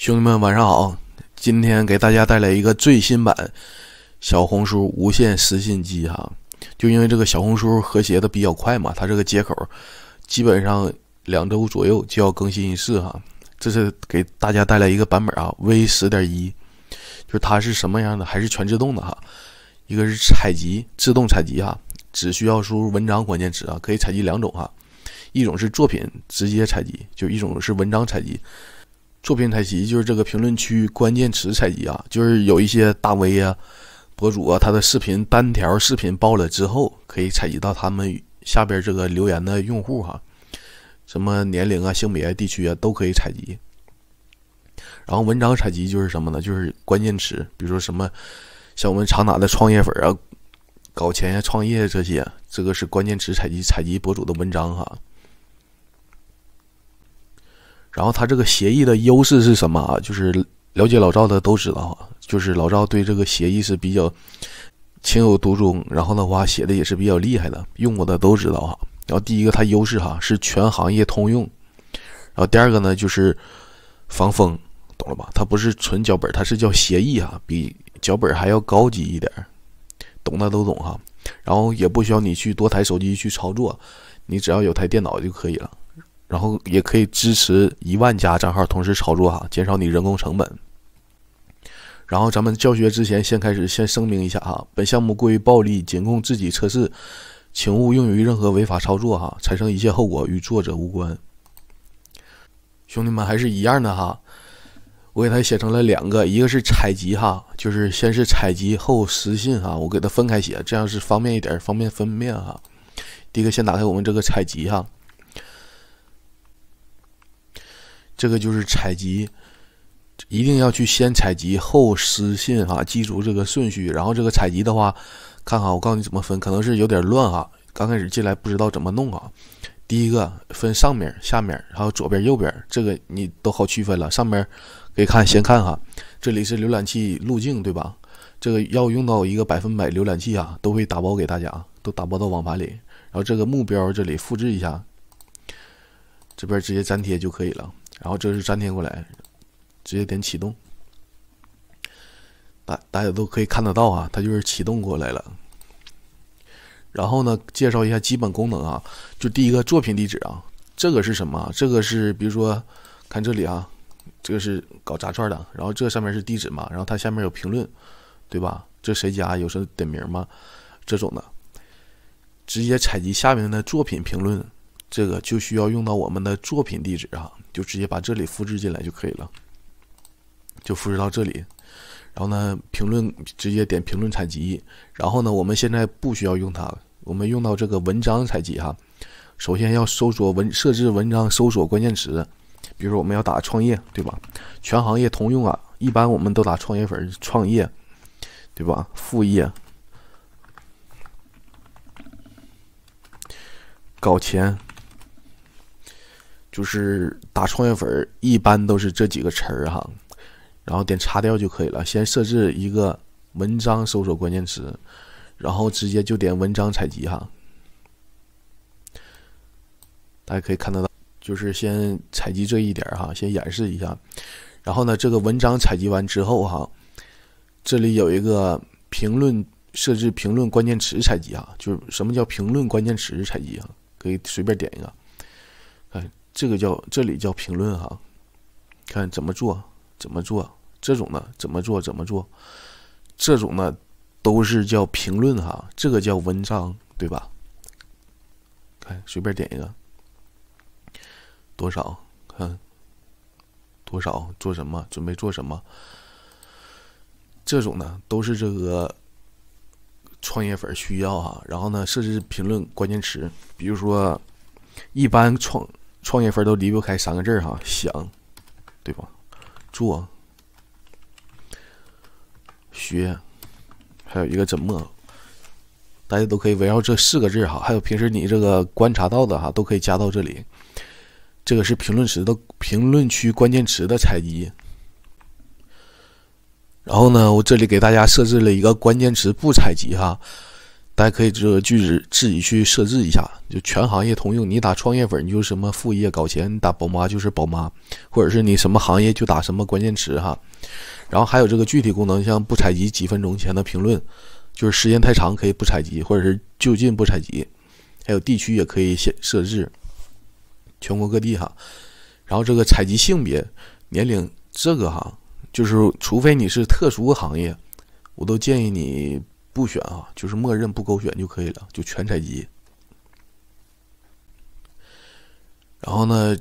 兄弟们晚上好，今天给大家带来一个最新版小红书无线私信机哈。就因为这个小红书和谐的比较快嘛，它这个接口基本上2周左右就要更新一次哈。这是给大家带来一个版本啊 V10.1， 就是它是什么样的，还是全自动的哈。一个是采集，自动采集哈，只需要输入文章关键词啊，可以采集2种哈。一种是作品直接采集，就一种是文章采集。作品采集就是这个评论区关键词采集啊，就是有一些大 V 啊、博主啊，他的视频单条视频爆了之后，可以采集到他们下边这个留言的用户哈，什么年龄啊、性别、地区啊都可以采集。然后文章采集就是什么呢？就是关键词，比如说什么像我们常打的创业粉啊、搞钱呀、创业这些，这个是关键词采集博主的文章哈。然后它这个协议的优势是什么啊？就是了解老赵的都知道啊，就是老赵对这个协议是比较情有独钟，然后的话写的也是比较厉害的，用过的都知道哈。然后第一个它优势哈是全行业通用，然后第二个呢就是防封，懂了吧？它不是纯脚本，它是叫协议哈，比脚本还要高级一点，懂的都懂哈。然后也不需要你去多台手机去操作，你只要有台电脑就可以了。然后也可以支持1万加账号同时操作哈，减少你人工成本。然后咱们教学之前先声明一下哈，本项目过于暴力，仅供自己测试，请勿用于任何违法操作哈，产生一切后果与作者无关。兄弟们还是一样的哈，我给它写成了2个，一个是采集哈，就是先是采集后私信哈，我给它分开写，这样是方便一点，方便分辨哈。第一个先打开我们这个采集哈。这个就是采集，一定要去先采集后私信哈，记住这个顺序。然后这个采集的话，看哈，我告诉你怎么分，可能是有点乱哈，刚开始进来不知道怎么弄啊。第一个分上面、下面，还有左边、右边，这个你都好区分了。上面可以先看哈，这里是浏览器路径对吧？这个要用到一个100%浏览器啊，都会打包给大家，都打包到网盘里。然后这个目标这里复制一下，这边直接粘贴就可以了。然后这是粘贴过来，直接点启动，大家都可以看得到啊，它就是启动过来了。然后呢，介绍一下基本功能啊，就第一个作品地址啊，这个是什么？这个是比如说看这里啊，这个是搞炸串的，然后这上面是地址嘛，然后它下面有评论，对吧？这谁家有谁点名吗？这种的，直接采集下面的作品评论。这个就需要用到我们的作品地址啊，就直接把这里复制进来就可以了，就复制到这里。然后呢，评论直接点评论采集。然后呢，我们现在不需要用它，我们用到这个文章采集哈。首先要设置文章搜索关键词，比如说我们要打创业，对吧？全行业通用啊，一般我们都打创业粉、创业，对吧？副业、搞钱。就是打创业粉一般都是这几个词儿哈，然后点擦掉就可以了。先设置一个文章搜索关键词，然后直接就点文章采集哈。大家可以看得到，就是先采集这一点哈，先演示一下。然后呢，这个文章采集完之后哈，这里有一个评论，设置评论关键词采集哈，就是什么叫评论关键词采集哈，可以随便点一个。这里叫评论哈，看怎么做，这种呢怎么做，这种呢都是叫评论哈，这个叫文章对吧？看随便点一个，多少看多少做什么，准备做什么，这种呢都是这个创业粉需要哈。然后呢，设置评论关键词，比如说一般创业粉都离不开3个字哈，想，对吧？做、学，还有一个怎么，大家都可以围绕这4个字哈。还有平时你这个观察到的哈，都可以加到这里。这个是评论区关键词的采集。然后呢，我这里给大家设置了一个关键词不采集哈，大家可以这个句子自己去设置一下，就全行业通用。你打创业粉，你就什么副业搞钱；你打宝妈就是宝妈，或者是你什么行业就打什么关键词哈。然后还有这个具体功能，像不采集几分钟前的评论，就是时间太长可以不采集，或者是就近不采集。还有地区也可以设置，全国各地哈。然后这个采集性别、年龄，这个哈，就是除非你是特殊行业，我都建议你不选啊，就是默认不勾选就可以了，就全采集。然后呢，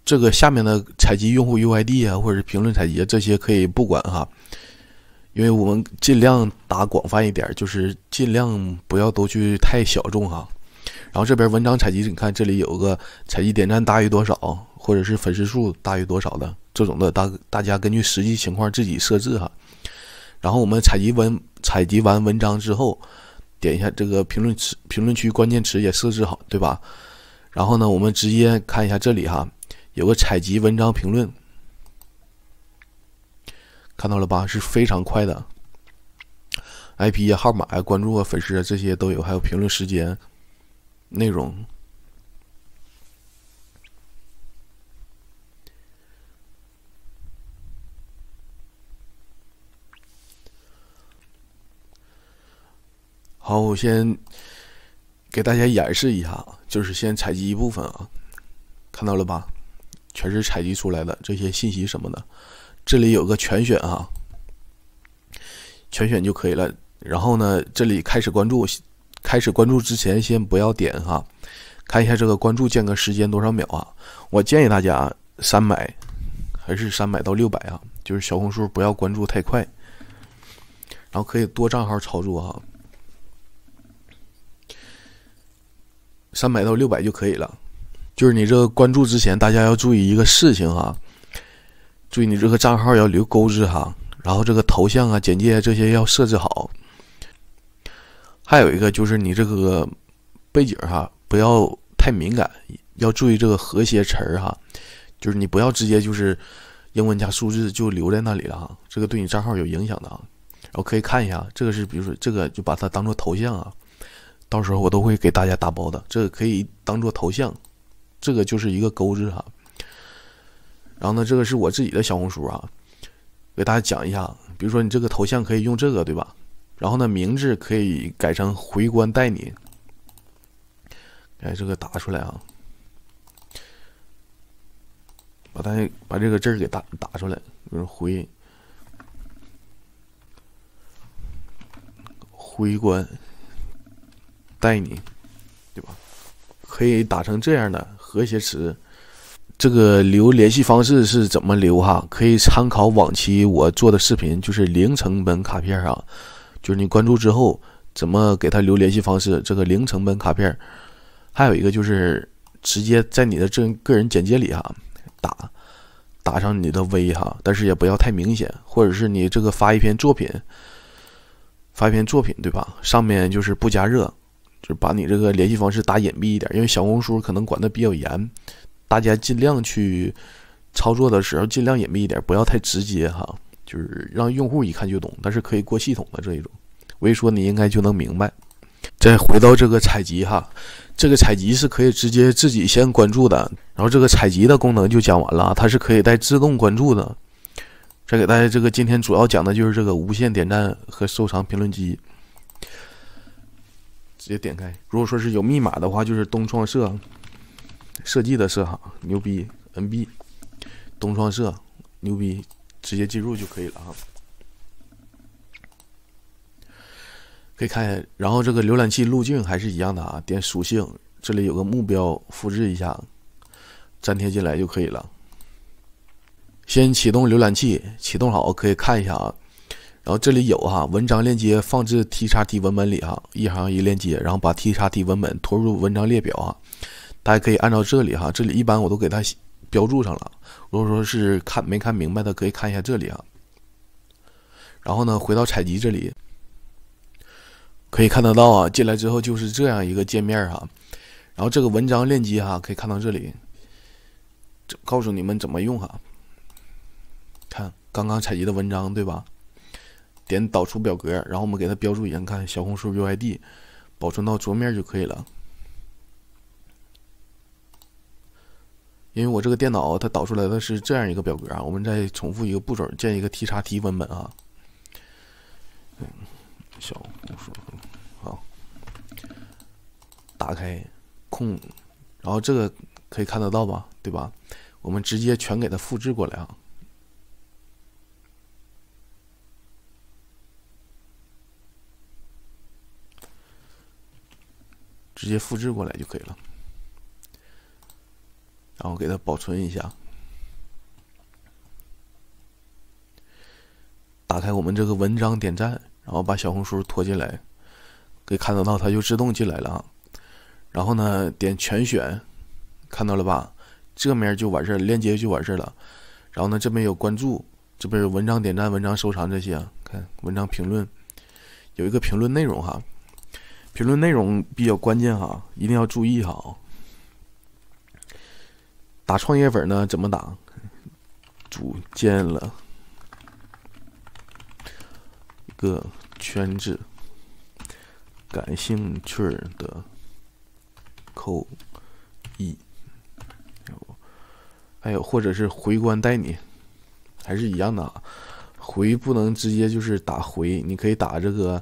这个下面的采集用户 UID 啊，或者是评论采集这些可以不管哈，因为我们尽量打广泛一点，就是尽量不要都去太小众哈。然后这边文章采集，你看这里有个采集点赞大于多少，或者是粉丝数大于多少的这种的，大家根据实际情况自己设置哈。然后我们采集完文章之后，点一下这个评论区关键词也设置好，对吧？然后呢，我们直接看一下这里哈，有个采集文章评论，看到了吧？是非常快的 ，IP 啊、号码啊、关注啊、粉丝啊这些都有，还有评论时间、内容。好，我先给大家演示一下，就是先采集一部分啊，看到了吧？全是采集出来的这些信息什么的。这里有个全选啊，全选就可以了。然后呢，这里开始关注之前先不要点哈，看一下这个关注间隔时间多少秒啊？我建议大家300还是300到600啊，就是小红书不要关注太快，然后可以多账号操作哈。300到600就可以了。就是你这个关注之前，大家要注意一个事情哈，注意你这个账号要留钩子哈，然后这个头像啊、简介这些要设置好。还有一个就是你这个背景哈，不要太敏感，要注意这个和谐词儿哈，就是你不要直接就是英文加数字就留在那里了哈，这个对你账号有影响的啊。然后可以看一下，这个是比如说这个就把它当做头像啊。到时候我都会给大家打包的，这个可以当做头像，这个就是一个钩子哈。然后呢，这个是我自己的小红书啊，给大家讲一下，比如说你这个头像可以用这个，对吧？然后呢，名字可以改成回关带你，这个打出来啊，把这个字给打出来，就是回关带你，对吧？可以打成这样的和谐词。这个留联系方式是怎么留哈？可以参考往期我做的视频，就是零成本卡片啊，就是你关注之后怎么给他留联系方式，这个零成本卡片。还有一个就是直接在你的这个人简介里哈打上你的微哈，但是也不要太明显，或者是你这个发一篇作品对吧？上面就是不加热。就是把你这个联系方式打隐蔽一点，因为小红书可能管得比较严，大家尽量去操作的时候尽量隐蔽一点，不要太直接哈，就是让用户一看就懂，但是可以过系统的这一种。我一说你应该就能明白。再回到这个采集哈，这个采集是可以直接自己先关注的，然后这个采集的功能就讲完了，它是可以带自动关注的。再给大家这个今天主要讲的就是这个无限点赞和收藏评论机。直接点开，如果说是有密码的话，就是东创设计的设哈，牛逼 NB 东创设牛逼，直接进入就可以了哈。可以看一下，然后这个浏览器路径还是一样的啊，点属性，这里有个目标，复制一下，粘贴进来就可以了。先启动浏览器，启动好可以看一下啊。然后这里有哈文章链接放置 txt 文本里哈，一行一链接，然后把 txt 文本拖入文章列表啊。大家可以按照这里哈，这里一般我都给它标注上了。如果说是没看明白的，可以看一下这里啊。然后呢，回到采集这里，可以看得到啊，进来之后就是这样一个界面哈。然后这个文章链接哈，可以看到这里，告诉你们怎么用哈。看刚刚采集的文章对吧？点导出表格，然后我们给它标注一下，看小红书 UID，保存到桌面就可以了。因为我这个电脑它导出来的是这样一个表格啊，我们再重复一个步骤，建一个 T_T 文本啊。小红书好，打开空，然后这个可以看得到吧，对吧？我们直接全给它复制过来啊。直接复制过来就可以了，然后给它保存一下。打开我们这个文章点赞，然后把小红书拖进来，可以看得到它就自动进来了啊。然后呢，点全选，看到了吧？这面就完事儿，链接就完事儿了。然后呢，这边有关注，这边有文章点赞、文章收藏这些啊。看文章评论，有一个评论内容哈。评论内容比较关键哈，一定要注意哈。打创业粉呢怎么打？组建了一个圈子，感兴趣的扣一，还有或者是回关带你，还是一样的啊。回不能直接就是打回，你可以打这个。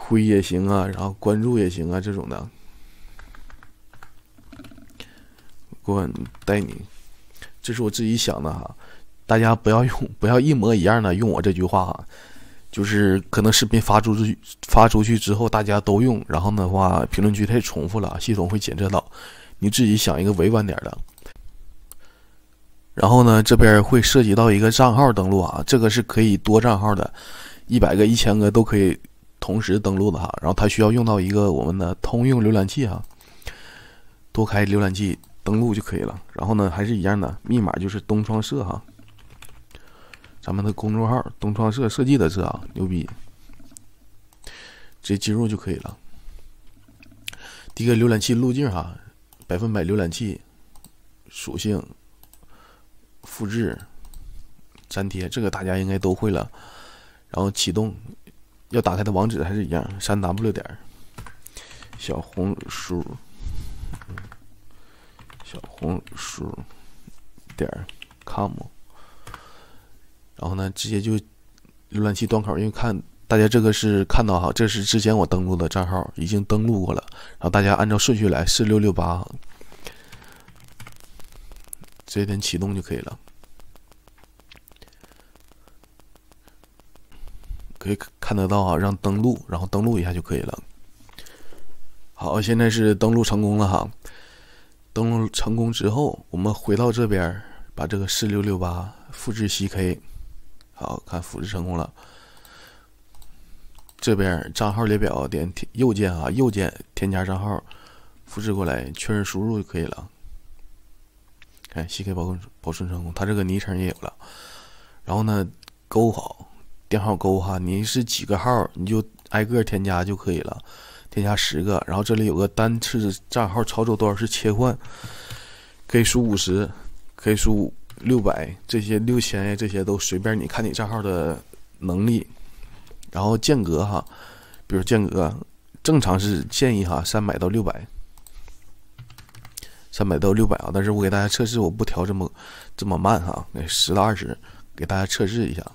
回也行啊，然后关注也行啊，这种的。关带你，这是我自己想的哈，大家不要一模一样的用我这句话哈，就是可能视频发出去之后大家都用，然后的话评论区太重复了，系统会检测到，你自己想一个委婉点的。然后呢，这边会涉及到一个账号登录啊，这个是可以多账号的，100个、1000个都可以。同时登录的哈，然后它需要用到一个我们的通用浏览器哈，多开浏览器登录就可以了。然后呢，还是一样的，密码就是东窗社哈，咱们的公众号东窗社设计的这啊，牛逼，直接进入就可以了。第一个浏览器路径哈，100%浏览器属性复制粘贴，这个大家应该都会了。然后启动。要打开的网址还是一样，3w 点小红书点 com， 然后呢，直接就浏览器端口，因为看大家这个是看到哈，这是之前我登录的账号，已经登录过了，然后大家按照顺序来4668，直接点启动就可以了。可以看得到啊，让登录，然后登录一下就可以了。好，现在是登录成功了哈。登录成功之后，我们回到这边，把这个4668复制 CK， 好看复制成功了。这边账号列表点右键啊，右键添加账号，复制过来确认输入就可以了。看 CK 保存成功，它这个昵称也有了。然后呢，勾好。电号勾哈，你是几个号你就挨个添加就可以了，添加10个，然后这里有个单次账号操作多少是切换，可以输50，可以输600，这些6000呀，这些都随便你看你账号的能力。然后间隔哈，比如间隔正常是建议哈300到600，300到600啊，但是我给大家测试，我不调这么慢哈，10到20给大家测试一下。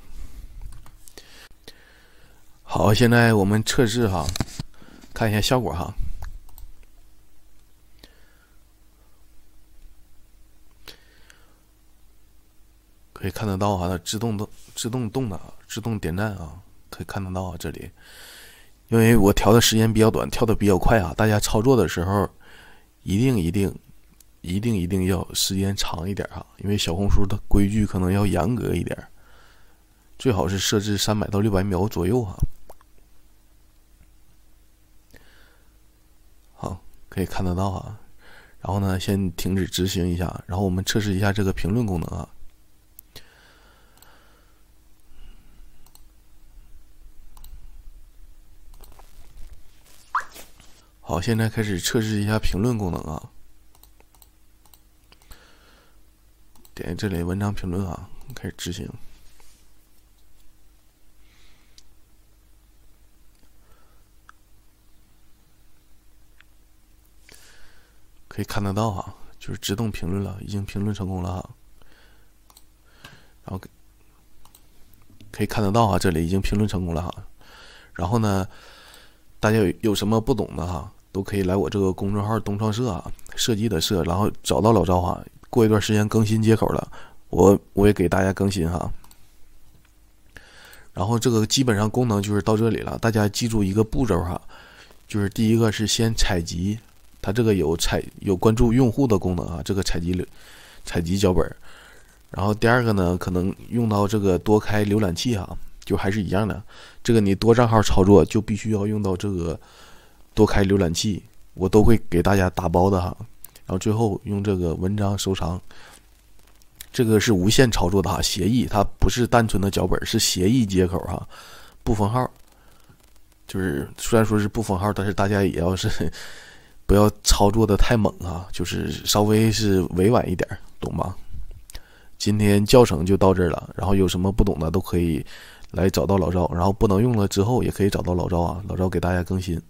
好，现在我们测试哈，看一下效果哈。可以看得到哈，它自动动的，自动点赞啊，可以看得到啊这里。因为我调的时间比较短，跳的比较快啊，大家操作的时候一定要时间长一点哈，因为小红书的规矩可能要严格一点，最好是设置300到600秒左右哈。好，可以看得到啊。然后呢，先停止执行一下，然后我们测试一下这个评论功能啊。好，现在开始测试一下评论功能啊。点这里文章评论啊，开始执行。可以看得到哈，就是自动评论了，已经评论成功了哈。然后可以看得到哈，这里已经评论成功了哈。然后呢，大家有什么不懂的哈，都可以来我这个公众号东创社啊，设计的社，然后找到老赵哈。过一段时间更新接口了，我也给大家更新哈。然后这个基本上功能就是到这里了，大家记住一个步骤哈，就是第一个是先采集，它这个有关注用户的功能啊，这个采集脚本。然后第二个呢，可能用到这个多开浏览器哈，就还是一样的，这个你多账号操作就必须要用到这个多开浏览器，我都会给大家打包的哈。然后最后用这个文章收藏，这个是无限操作的哈，协议它不是单纯的脚本，是协议接口哈，不封号。就是虽然说是不封号，但是大家也要是不要操作的太猛啊，就是稍微是委婉一点，懂吧？今天教程就到这儿了，然后有什么不懂的都可以来找到老赵，然后不能用了之后也可以找到老赵啊，老赵给大家更新。